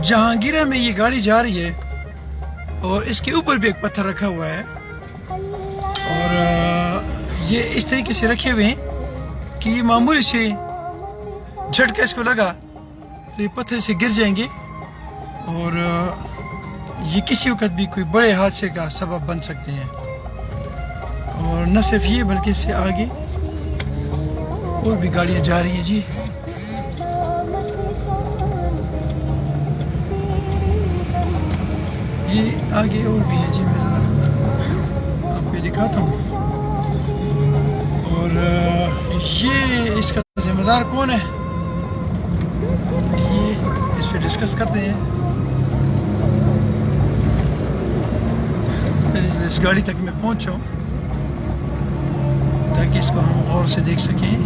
جہانگیرہ میں یہ گاڑی جا رہی ہے اور اس کے اوپر بھی ایک پتھر رکھا ہوا ہے اور یہ اس طریقے سے رکھے ہوئے ہیں کہ یہ معمولی سے جھٹکا اس کو لگا تو یہ پتھر سے گر جائیں گے اور یہ کسی وقت بھی کوئی بڑے حادثے کا سبب بن سکتے ہیں. اور نہ صرف یہ بلکہ اس سے آگے اور بھی گاڑیاں جا رہی ہیں جی. یہ آگے اور بھی ہے جی, میں ذرا آپ کو دکھاتا ہوں. اور یہ اس کا ذمہ دار کون ہے یہ اس پہ ڈسکس کرتے ہیں. اس گاڑی تک میں پہنچا ہوں تاکہ اس کو ہم غور سے دیکھ سکیں.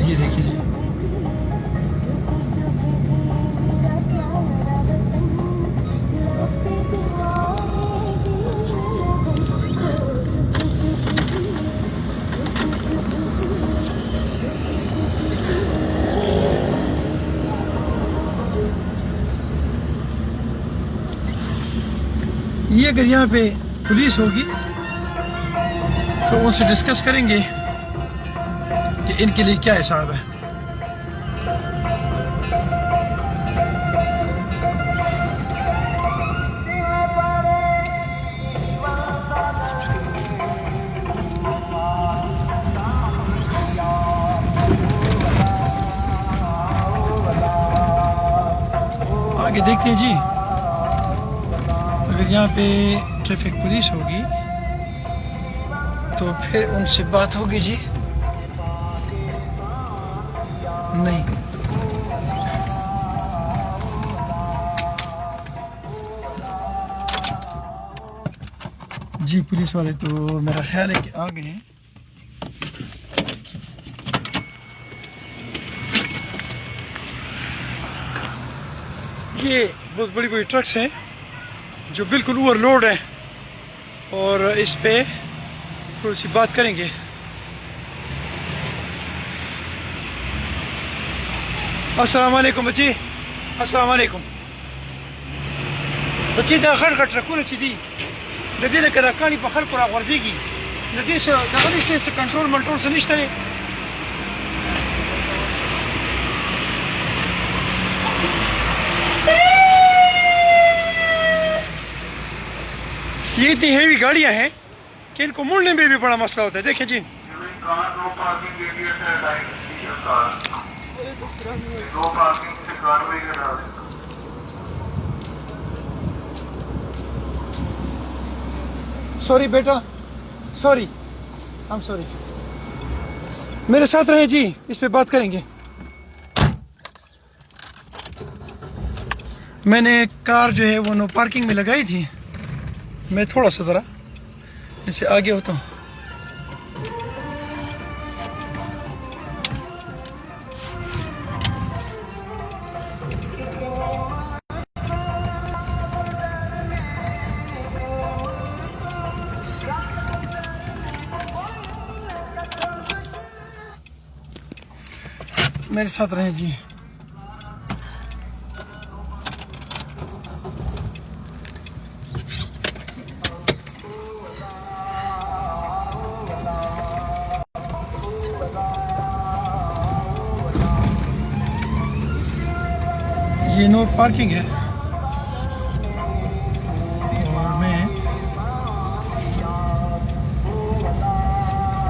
یہ دیکھیے جی, یہ اگر یہاں پہ پولیس ہوگی تو ان سے ڈسکس کریں گے کہ ان کے لیے کیا حساب ہے. آگے دیکھتے ہیں جی, اگر یہاں پہ ٹریفک پولیس ہوگی تو پھر ان سے بات ہوگی جی. نہیں جی, پولیس والے تو میرا خیال ہے کہ آ گئے ہیں. یہ بہت بڑی بڑی ٹرکس ہیں جو بالکل اوور لوڈ ہے اور اس پہ تھوڑی سی بات کریں گے. السلام علیکم بچی, السلام علیکم بچی. دا غټ غټ ټرکونه چې دي د دې لکه دا کاڼي په خلکو راغورځېږي, د دې څه دغه نشته, څه کنټرول منټرول څه نشته دی. یہ اتنی ہیوی گاڑیاں ہیں کہ ان کو مڑنے میں بھی بڑا مسئلہ ہوتا ہے. دیکھیں جی, سوری بیٹا, سوری, ہم سوری. میرے ساتھ رہیں جی, اس پہ بات کریں گے. میں نے کار جو ہے وہ نو پارکنگ میں لگائی تھی. میں تھوڑا سا ذرا اس سے آگے ہوتا ہوں. میرے ساتھ رہیں جی. یہ نو پارکنگ ہے اور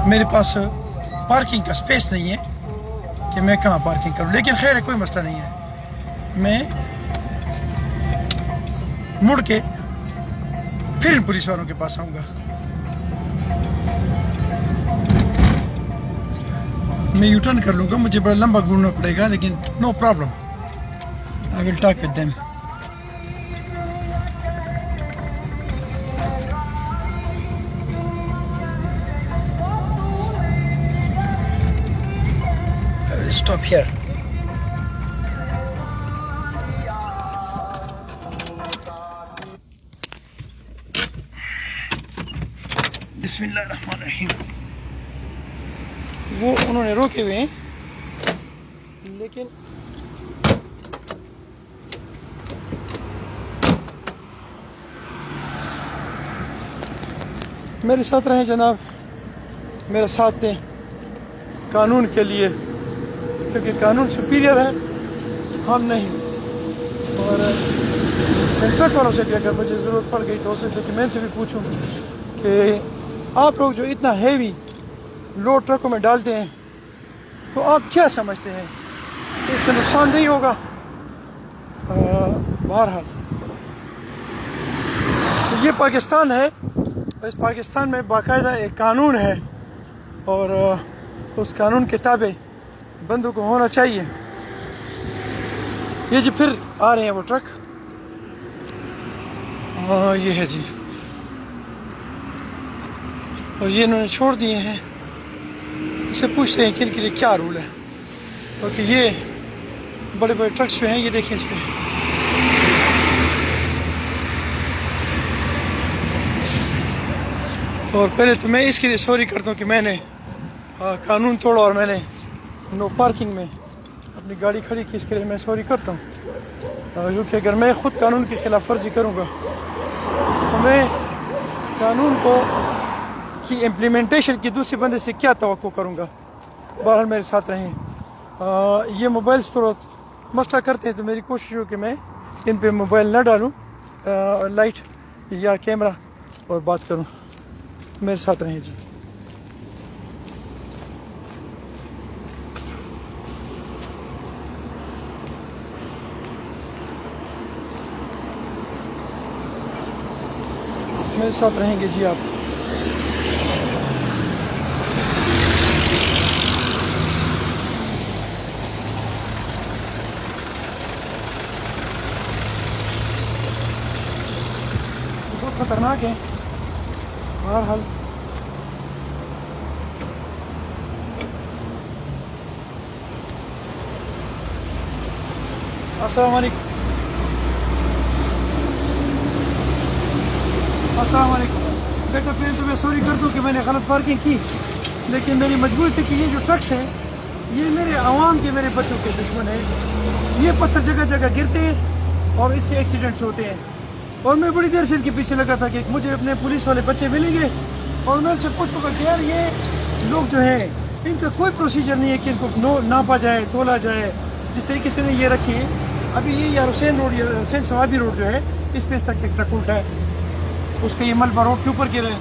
میرے پاس پارکنگ کا سپیس نہیں ہے کہ میں کہاں پارکنگ کروں, لیکن خیر ہے, کوئی مسئلہ نہیں ہے. میں مڑ کے پھر ان پولیس والوں کے پاس آؤں گا. میں یو ٹرن کر لوں گا, مجھے بڑا لمبا گھومنا پڑے گا, لیکن no problem. I will talk with them. I will stop here. Bismillah ar-Rahman ar-Rahim. وہ انہوں نے روکے ہوئے ہیں، لیکن میرے ساتھ رہیں جناب، میرا ساتھ دیں قانون کے لیے، کیونکہ قانون سپیریئر ہے، ہم نہیں۔ اور ٹرک والوں سے بھی اگر مجھے ضرورت پڑ گئی تو اسے ڈاکیومنٹ سے بھی پوچھوں کہ آپ لوگ جو اتنا ہیوی لوڈ ٹرکوں میں ڈالتے ہیں تو آپ کیا سمجھتے ہیں کہ اس سے نقصان نہیں ہوگا؟ بہرحال تو یہ پاکستان ہے، اس پاکستان میں باقاعدہ ایک قانون ہے، اور اس قانون کے تابع بندوں کو ہونا چاہیے۔ یہ جی پھر آ رہے ہیں وہ ٹرک، یہ ہے جی، اور یہ انہوں نے چھوڑ دیے ہیں۔ اسے پوچھتے ہیں کہ ان کے لیے کیا رول ہے، کیونکہ یہ بڑے بڑے ٹرکس جو ہیں، یہ دیکھیں اس پہ اور پہلے تو میں اس کے لیے سوری کرتا ہوں کہ میں نے قانون توڑا اور میں نے نو پارکنگ میں اپنی گاڑی کھڑی کی، اس کے لیے میں سوری کرتا ہوں، کیونکہ اگر میں خود قانون کی خلاف ورزی کروں گا تو میں قانون کی امپلیمنٹیشن کی دوسرے بندے سے کیا توقع کروں گا۔ بہرحال میرے ساتھ رہیں۔ یہ موبائلس تھوڑا مسئلہ کرتے ہیں تو میری کوشش ہو کہ میں ان پہ موبائل نہ ڈالوں، لائٹ یا کیمرہ، اور بات کروں۔ میرے ساتھ رہیں جی۔ میرے ساتھ رہیں گے جی آپ۔ بہت خطرناک ہے، بہرحال السلام علیکم۔ السلام علیکم بیٹا، پہلے تو میں سوری کر دوں کہ میں نے غلط پارکنگ کی، لیکن میری مجبوری تھی کہ یہ جو ٹرکس ہیں یہ میرے عوام کے، میرے بچوں کے دشمن ہیں۔ یہ پتھر جگہ جگہ گرتے ہیں اور اس سے ایکسیڈنٹس ہوتے ہیں، اور میں بڑی دیر سے ان کے پیچھے لگا تھا کہ مجھے اپنے پولیس والے بچے ملیں گے اور میں ان سے پوچھوں گا کہ یار یہ لوگ جو ہیں ان کا کوئی پروسیجر نہیں ہے کہ ان کو ناپا جائے، تولا جائے، جس طریقے سے نے یہ رکھی ہے۔ ابھی یہ یا حسین روڈ یا حسین صوابی روڈ جو ہے، اس پہ اس تک ایک ٹرک الٹا ہے، اس کا یہ ملبہ روڈ کے اوپر گرا ہے۔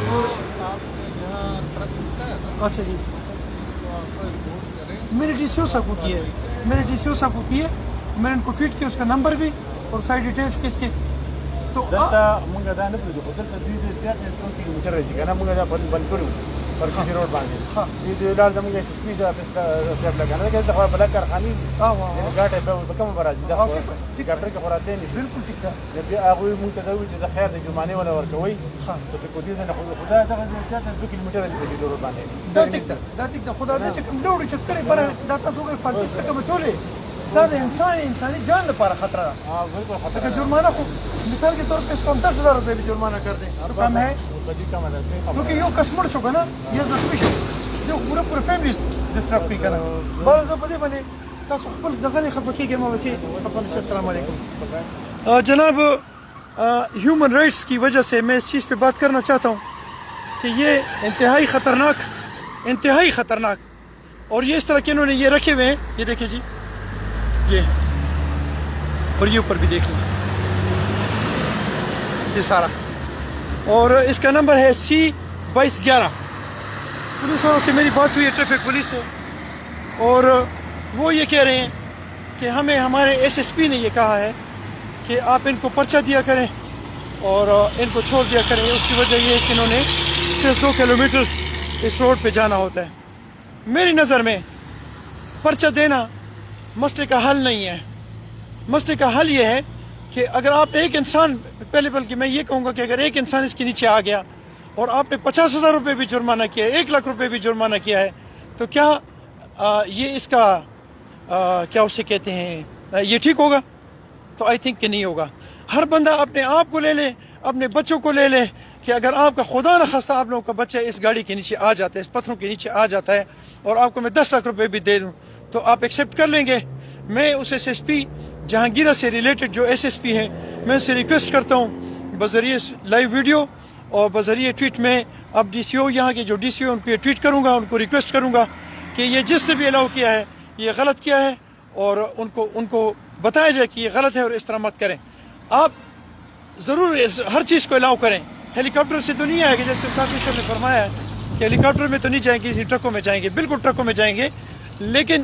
اور اچھا جی، میں نے ڈی سی او صاحب کو کیا ہے، میں نے ان کو ٹویٹ کیا، اس کا نمبر بھی اور سائڈ ڈیٹیلز کس کے تو مونږ دا نه پوهېږو، خو دلته دوی د زیات نه 2 کیلومتر راځي که نه، مونږ دا بند کړي وو پر کلي روډ باندې. دوی لاړ زموږ ایس ایس پي آفس ته صاحب له که نه دلته خو بله کارخانې دي، ګاټی به کومه به راځي، دا خو ډاکټر کې خو راتی نه شي. بالکل ټیک ده. بیا هغوی مونږ ته دا وویل چې زه خیر دی جرمانې ونه ورکوئ، خو د دې ځای نه خو دا دغه زیات نه 2 کیلومتر راځي په کلي روډ باندې. دا ټیک ده، خدا دې چې کوم ډول چې کړی بره دا تاسو وګورئ فالتو څه کوم چولې، دا د انسانی جان لپاره خطره ده۔ بالکل خطر اگر جرمانہ کو مثال کے طور پہ اس کو ہم 10,000 روپے بھی جرمانہ کر دیں تو کم ہے، کیونکہ یہ کسمر شو نا، یہ زخمی شو جو پورا فیملی ڈسٹرب بھی کرا بار زه په دې باندې تاسو خپل دغه نه خفه کېږئ، ما وسیع خپل السلام علیکم جناب۔ ہیومن رائٹس کی وجہ سے میں اس چیز پہ بات کرنا چاہتا ہوں کہ یہ انتہائی خطرناک اور یہ اس طرح کے انہوں نے یہ رکھے ہوئے ہیں، یہ دیکھیں جی، یہ اور یہ اوپر بھی دیکھ لیں، یہ سارا، اور اس کا نمبر ہے C2211۔ پولیس والوں سے میری بات ہوئی ہے، ٹریفک پولیس سے، اور وہ یہ کہہ رہے ہیں کہ ہمیں ہمارے ایس ایس پی نے یہ کہا ہے کہ آپ ان کو پرچہ دیا کریں اور ان کو چھوڑ دیا کریں۔ اس کی وجہ یہ ہے کہ انہوں نے صرف 2 کلومیٹرز اس روڈ پہ جانا ہوتا ہے۔ میری نظر میں پرچہ دینا مسئلے کا حل نہیں ہے۔ مسئلے کا حل یہ ہے کہ اگر آپ نے ایک انسان، پہلے بلکہ میں یہ کہوں گا کہ اگر ایک انسان اس کے نیچے آ گیا اور آپ نے 50,000 روپے بھی جرمانہ کیا ہے، 1 لاکھ روپے بھی جرمانہ کیا ہے، تو کیا یہ اس کا کیا اسے کہتے ہیں یہ ٹھیک ہوگا؟ تو آئی تھنک کہ نہیں ہوگا۔ ہر بندہ اپنے آپ کو لے لے، اپنے بچوں کو لے لے کہ اگر آپ کا خدا نخواستہ آپ لوگوں کا بچہ اس گاڑی کے نیچے آ جاتا ہے, اس پتھروں کے نیچے آ جاتا ہے, اور آپ کو میں 10 لاکھ روپے بھی دے دوں تو آپ ایکسیپٹ کر لیں گے؟ میں اس SSP جہانگیرہ سے ریلیٹڈ جو SSP ہیں, میں اسے ریکویسٹ کرتا ہوں بذریعہ لائیو ویڈیو اور بذریعہ ٹویٹ میں, اب DCO یہاں کے جو DCO ان کو یہ ٹویٹ کروں گا, ان کو ریکویسٹ کروں گا کہ یہ جس نے بھی الاؤ کیا ہے یہ غلط کیا ہے, اور ان کو بتایا جائے کہ یہ غلط ہے اور اس طرح مت کریں. آپ ضرور ہر چیز کو الاؤ کریں. ہیلی کاپٹر سے تو نہیں آئے گا, جیسے صافی صاحب نے فرمایا ہے کہ ہیلی کاپٹر میں تو نہیں جائیں گے, اسی ٹرکوں میں جائیں گے. بالکل ٹرکوں میں جائیں گے, لیکن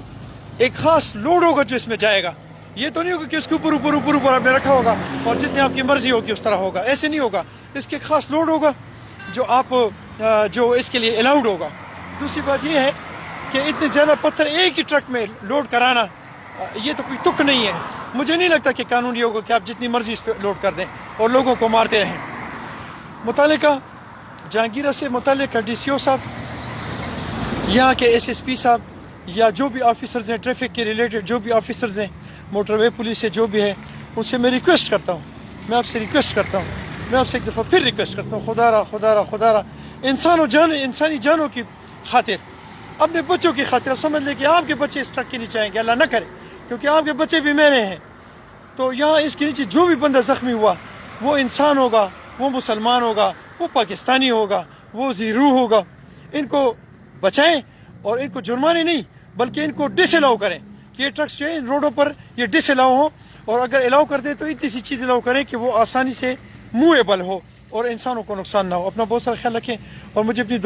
ایک خاص لوڈ ہوگا جو اس میں جائے گا. یہ تو نہیں ہوگا کہ اس کے اوپر آپ نے رکھا ہوگا اور جتنے آپ کی مرضی ہوگی اس طرح ہوگا, ایسے نہیں ہوگا. اس کے خاص لوڈ ہوگا جو اس کے لیے الاؤڈ ہوگا. دوسری بات یہ ہے کہ اتنے زیادہ پتھر ایک ہی ٹرک میں لوڈ کرانا یہ تو کوئی تک نہیں ہے. مجھے نہیں لگتا کہ قانون یہ ہوگا کہ آپ جتنی مرضی اس پہ لوڈ کر دیں اور لوگوں کو مارتے رہیں. متعلقہ جہانگیرہ سے متعلقہ DCO صاحب, یہاں کے SSP صاحب, یا جو بھی آفیسرز ہیں ٹریفک کے ریلیٹڈ, جو بھی آفیسرز ہیں موٹر وے پولیس سے جو بھی ہے, ان سے میں ریکویسٹ کرتا ہوں, میں آپ سے ریکویسٹ کرتا ہوں, میں آپ سے ایک دفعہ پھر ریکویسٹ کرتا ہوں, خدا را انسانی جانوں کی خاطر, اپنے بچوں کی خاطر. اب سمجھ لیں کہ آپ کے بچے اس ٹرک کے نیچے آئیں گے, اللہ نہ کرے, کیونکہ آپ کے بچے بھی میرے ہیں. تو یہاں اس کے نیچے جو بھی بندہ زخمی ہوا وہ انسان ہوگا, وہ مسلمان ہوگا, وہ پاکستانی ہوگا, وہ زیرو ہوگا. ان کو بچائیں اور ان کو جرمانے نہیں بلکہ ان کو ڈس الاؤ کریں کہ یہ ٹرکس جو ہے ان روڈوں پر یہ ڈس الاؤ ہو, اور اگر الاؤ کر دیں تو اتنی سی چیز الاؤ کریں کہ وہ آسانی سے موویبل ہو اور انسانوں کو نقصان نہ ہو. اپنا بہت سارا خیال رکھیں اور مجھے اپنی